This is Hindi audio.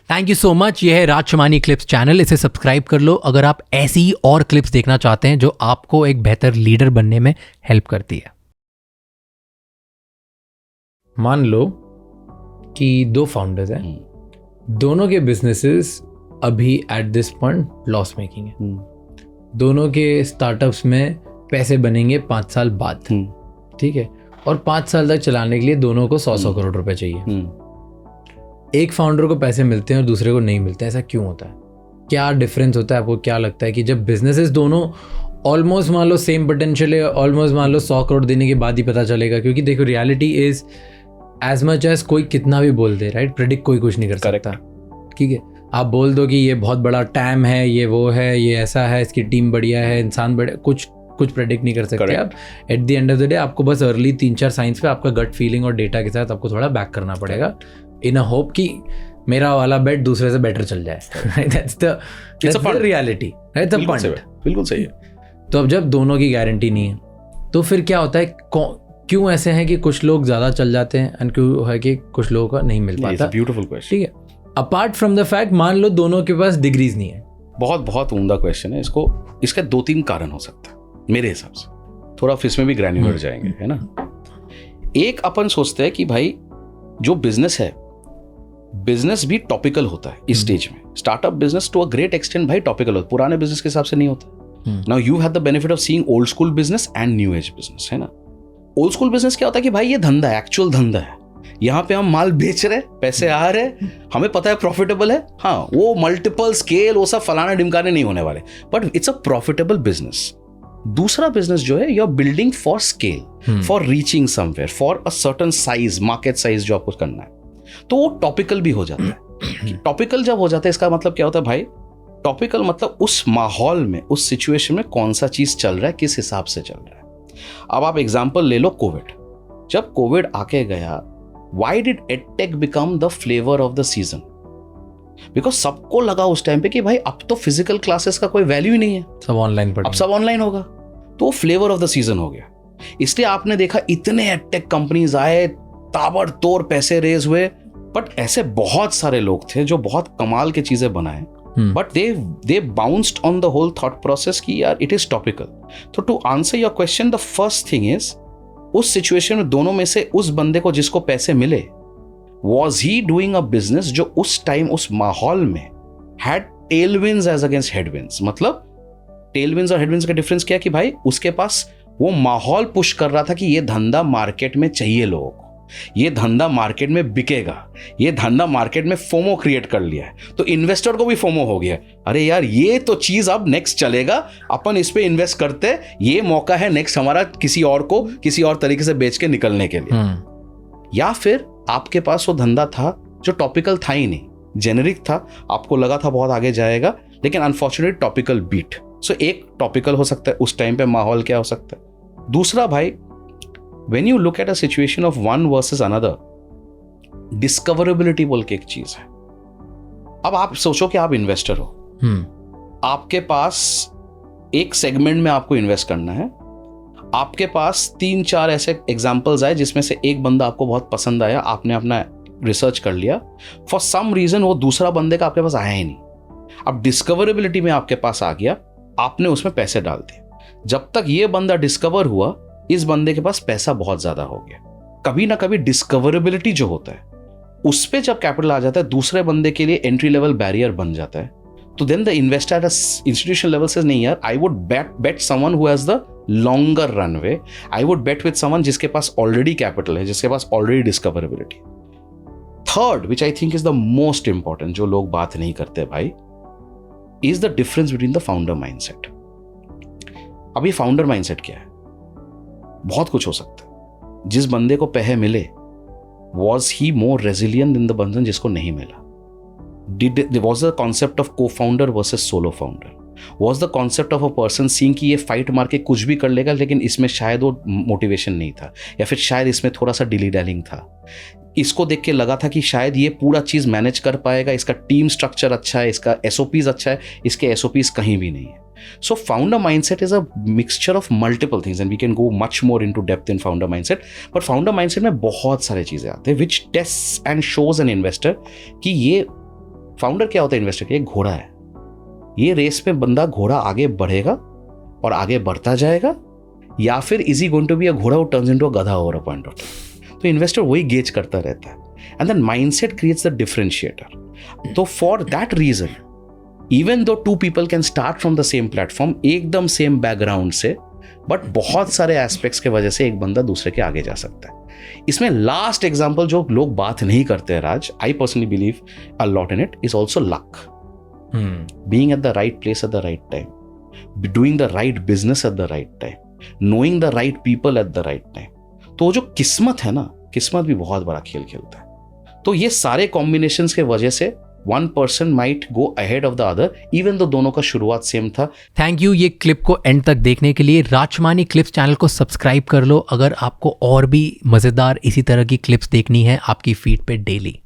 Thank you so much. ये है राज शमानी क्लिप्स चैनल, इसे सब्सक्राइब कर लो अगर आप ऐसी ही और क्लिप्स देखना चाहते हैं जो आपको एक बेहतर लीडर बनने में हेल्प करती है। मान लो कि दो फाउंडर्स हैं, दोनों के बिजनेसेस अभी at this point loss making है। दोनों के स्टार्टअप्स में पैसे बनेंगे 5 साल बाद, ठीक है, और 5 साल तक चलाने के लिए दोनों को 100 करोड़ रुपए चाहिए। एक फाउंडर को पैसे मिलते हैं और दूसरे को नहीं मिलते हैं, ऐसा क्यों होता है? क्या डिफरेंस होता है? आपको क्या लगता है कि जब बिजनेसेस दोनों ऑलमोस्ट मान लो सेम पोटेंशियल है, ऑलमोस्ट मान लो 100 करोड़ देने के बाद ही पता चलेगा? क्योंकि देखो reality is as much as कोई कितना भी बोल दे, राइट, प्रेडिक्ट कोई कुछ नहीं कर सकता, ठीक है। आप बोल दो कि ये बहुत बड़ा टैम है, ये वो है, ये ऐसा है, इसकी टीम बढ़िया है, इंसान बढ़िया, कुछ प्रेडिक्ट नहीं कर सकते आप। At the end of the day आपको बस अर्ली 3-4 साइंस पे आपका गट फीलिंग और डेटा के साथ आपको थोड़ा बैक करना पड़ेगा, इन अ होप कि मेरा वाला बेट दूसरे से बेटर चल जाए। That's the reality, right, the point. बिल्कुल सही है। तो अब जब दोनों की गारंटी नहीं है तो फिर क्या होता है? क्यों ऐसे हैं कि कुछ लोग ज़्यादा चल जाते हैं एंड क्यों है कि कुछ लोगों का नहीं मिल पाता? ब्यूटीफुल क्वेश्चन, ठीक है। अपार्ट फ्रॉम द फैक्ट, मान लो दोनों के पास डिग्रीज नहीं है। बहुत बहुत उम्दा क्वेश्चन है। इसका 2-3 कारण हो सकता है मेरे हिसाब से। थोड़ा इसमें भी ग्रैन्युलर जाएंगे, है ना। एक, अपन सोचते हैं कि भाई जो बिजनेस है, बिजनेस भी टॉपिकल होता है इस स्टेज में। Startup business to a great extent भाई टॉपिकल होता है, पुराने बिजनेस के हिसाब से नहीं होता। Now you have the benefit of seeing old school business and new age business, है ना। ओल्ड स्कूल बिजनेस क्या होता है कि भाई ये धंधा है, एक्चुअल धंधा है, यहाँ पे हम माल बेच रहे, पैसे आ रहे, हमें पता है प्रॉफिटेबल है। हाँ, वो मल्टीपल स्केल, वो सब फलाना ढिमकाने नहीं होने वाले, but it's a profitable business. दूसरा बिजनेस जो है, you are building for scale, for reaching somewhere, for a certain size, market size जो आपको करना है, तो वो टॉपिकल भी हो जाता है। टॉपिकल जब हो जाता है, इसका मतलब क्या होता है भाई? टॉपिकल मतलब उस माहौल में, उस सिचुएशन में कौन सा चीज चल रहा है, किस हिसाब से चल रहा है। अब आप एग्जांपल ले लो कोविड। जब कोविड आके गया, why did edtech become the flavor of the season? Because सबको लगा उस टाइम पे कि भाई अब तो फिजिकल क्लासेस का कोई वैल्यू ही नहीं है, सब ऑनलाइन पढ़, अब सब ऑनलाइन होगा, तो वो फ्लेवर ऑफ द सीजन हो गया। इसलिए आपने देखा इतने एडटेक कंपनीज आए, ताबड़तोड़ पैसे रेज हुए, बट ऐसे बहुत सारे लोग थे जो बहुत कमाल की चीजें बनाए, but they bounced on the whole thought process कि यार it is topical। तो to answer your question, the first thing is, उस सिचुएशन में दोनों में से उस बंदे को जिसको पैसे मिले, was he doing a business जो उस टाइम उस माहौल में had tailwinds as against headwinds? मतलब tailwinds और headwinds का डिफरेंस क्या है कि भाई उसके पास वो माहौल पुश कर रहा था कि ये धंधा मार्केट में चाहिए लोगों को, ये धंधा मार्केट में बिकेगा, ये धंधा मार्केट में फोमो क्रिएट कर लिया है, तो इन्वेस्टर को भी फोमो हो गया, अरे यार ये तो चीज अब नेक्स्ट चलेगा, अपन इस पे इन्वेस्ट करते, ये मौका है नेक्स्ट हमारा किसी और को किसी और तरीके से बेच के निकलने के लिए। या फिर आपके पास वो धंधा था जो टॉपिकल था ही नहीं, जेनेरिक था, आपको लगा था बहुत आगे जाएगा, लेकिन अनफॉर्चुनेट टॉपिकल बीट। सो एक टॉपिकल हो सकता है, उस टाइम पे माहौल क्या हो सकता है। दूसरा भाई, when you look at a situation of one versus another, discoverability बोल के एक चीज है। अब आप सोचो कि आप इन्वेस्टर हो, आपके पास एक सेगमेंट में आपको इन्वेस्ट करना है, आपके पास 3-4 ऐसे एग्जांपल्स आए जिसमें से एक बंदा आपको बहुत पसंद आया, आपने अपना रिसर्च कर लिया, फॉर सम रीजन वो दूसरा बंदे का आपके पास आया ही नहीं। अब डिस्कवरेबिलिटी में आपके पास आ गया, आपने उसमें पैसे डाल दिए, जब तक ये बंदा डिस्कवर हुआ, इस बंदे के पास पैसा बहुत ज्यादा हो गया। कभी ना कभी डिस्कवरेबिलिटी जो होता है उस पे जब कैपिटल आ जाता है, दूसरे बंदे के लिए एंट्री लेवल बैरियर बन जाता है, तो then the investor at institution level says नहीं यार, I would bet someone who has the longer runway, I would bet with someone जिसके पास ऑलरेडी कैपिटल है, जिसके पास already discoverability. Third, which I think is the most important, जो लोग बात नहीं करते भाई, is the difference between the founder mindset. अब ये फाउंडर माइंडसेट क्या है? बहुत कुछ हो सकता है। जिस बंदे को पैसे मिले, was he more resilient in the बंधन जिसको नहीं मिला? वॉज द कॉन्सेप्ट ऑफ को founder versus solo founder? Was the concept of a person seeing कि ये फाइट मार के कुछ भी कर लेगा, लेकिन इसमें शायद वो मोटिवेशन नहीं था, या फिर शायद इसमें थोड़ा सा डिली डैलिंग था, इसको देख के लगा था कि शायद ये पूरा चीज़ मैनेज कर पाएगा, इसका टीम स्ट्रक्चर अच्छा है, इसका एसओपीज अच्छा है, इसके एसओपीज कहीं भी नहीं है। So founder mindset is a mixture of multiple things and we can go much more into depth in founder mindset, but founder mindset में बहुत सारे चीज़ें आते हैं which tests and shows an investor कि ये फाउंडर क्या होता है इन्वेस्टर? एक घोड़ा है, ये रेस में बंदा घोड़ा आगे बढ़ेगा और आगे बढ़ता जाएगा, या फिर is he going to be a घोड़ा हु टर्न्स इनटू अ गधा over a point of time. तो इन्वेस्टर वही गेज करता रहता है, and then mindset creates the differentiator. तो for that reason, even though two people can start from the same platform, एकदम सेम बैकग्राउंड से, बट बहुत सारे एस्पेक्ट्स के वजह से एक बंदा दूसरे के आगे जा सकता है। इसमें लास्ट एग्जांपल जो लोग बात नहीं करते हैं Raj, I personally believe a lot in it, is also luck. Being at the right place at the right time, doing the right business at the right time, knowing the right people at the right time. तो जो किस्मत है ना, किस्मत भी बहुत बड़ा खेल खेलता है। तो ये सारे कॉम्बिनेशंस के वजह से one person might go ahead of the other, even though दोनों का शुरुआत सेम था। थैंक यू ये क्लिप को एंड तक देखने के लिए। राजमानी क्लिप्स चैनल को सब्सक्राइब कर लो अगर आपको और भी मज़ेदार इसी तरह की क्लिप्स देखनी है आपकी फीड पे डेली।